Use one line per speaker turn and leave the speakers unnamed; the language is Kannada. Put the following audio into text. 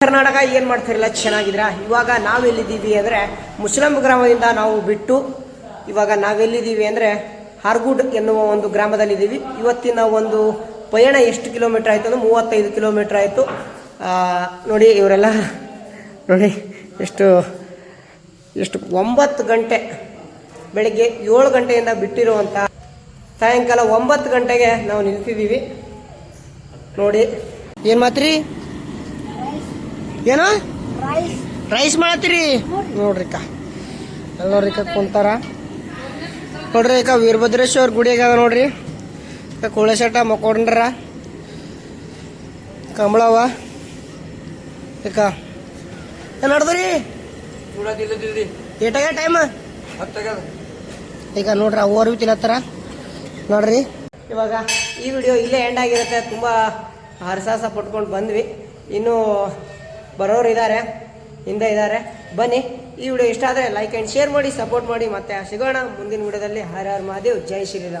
ಕರ್ನಾಟಕ ಏನು ಮಾಡ್ತಿರಲ್ಲ, ಚೆನ್ನಾಗಿದ್ದೀರಾ? ಇವಾಗ ನಾವೆಲ್ಲಿದ್ದೀವಿ ಅಂದರೆ ಮುಸ್ಲಿಂ ಗ್ರಾಮದಿಂದ ನಾವು ಬಿಟ್ಟು ಇವಾಗ ನಾವೆಲ್ಲಿದ್ದೀವಿ ಅಂದರೆ ಹಾರ್ಗುಡ್ ಎನ್ನುವ ಒಂದು ಗ್ರಾಮದಲ್ಲಿದ್ದೀವಿ. ಇವತ್ತಿನ ಒಂದು ಪಯಣ ಎಷ್ಟು ಕಿಲೋಮೀಟರ್ ಆಯಿತು ಅಂದರೆ 35 ಕಿಲೋಮೀಟರ್ ಆಯಿತು. ನೋಡಿ ಇವರೆಲ್ಲ ನೋಡಿ ಎಷ್ಟು 9 ಗಂಟೆ, ಬೆಳಿಗ್ಗೆ 7 ಗಂಟೆಯಿಂದ ಬಿಟ್ಟಿರುವಂಥ ಸಾಯಂಕಾಲ 9 ಗಂಟೆಗೆ ನಾವು ನಿಲ್ತಿದ್ದೀವಿ. ನೋಡಿ ಏನು ಮಾತ್ರಿ, ಏನೋ ರೈಸ್ ಮಾಡತ್ತೀರಿ ನೋಡ್ರಿಕ. ನೋಡ್ರಿಕ ಕುಂತಾರ ನೋಡ್ರಿ. ಈಗ ವೀರಭದ್ರೇಶ್ವರ ಗುಡಿಯಾಗ ನೋಡ್ರಿ, ಕೋಳಶೆಟ್ಟ ಮಕ್ಕೊಂಡ್ರ ಕಮಳವ ಈಗ ಏನು ನಡ್ದ್ರಿ ಏಟಾಗ ಟೈಮ್ ಈಗ ನೋಡ್ರಿ. ಅವ್ರು ತಿನ್ನತ್ತಾರ ನೋಡ್ರಿ. ಇವಾಗ ಈ ವಿಡಿಯೋ ಇಲ್ಲೇ ಎಂಡ್ ಆಗಿರುತ್ತೆ. ತುಂಬ ಹರಸಾಹಸ ಪಟ್ಕೊಂಡು ಬಂದ್ವಿ. ಇನ್ನೂ ಬರೋರು ಇದ್ದಾರೆ, ಹಿಂದೆ ಇದ್ದಾರೆ. ಬನ್ನಿ, ಈ ವಿಡಿಯೋ ಇಷ್ಟ ಆದರೆ ಲೈಕ್ ಆ್ಯಂಡ್ ಶೇರ್ ಮಾಡಿ, ಸಪೋರ್ಟ್ ಮಾಡಿ. ಮತ್ತೆ ಸಿಗೋಣ ಮುಂದಿನ ವಿಡಿಯೋದಲ್ಲಿ. ಹರ ಹರ ಮಹಾದೇವ್, ಜೈ ಶ್ರೀರಾಮ್.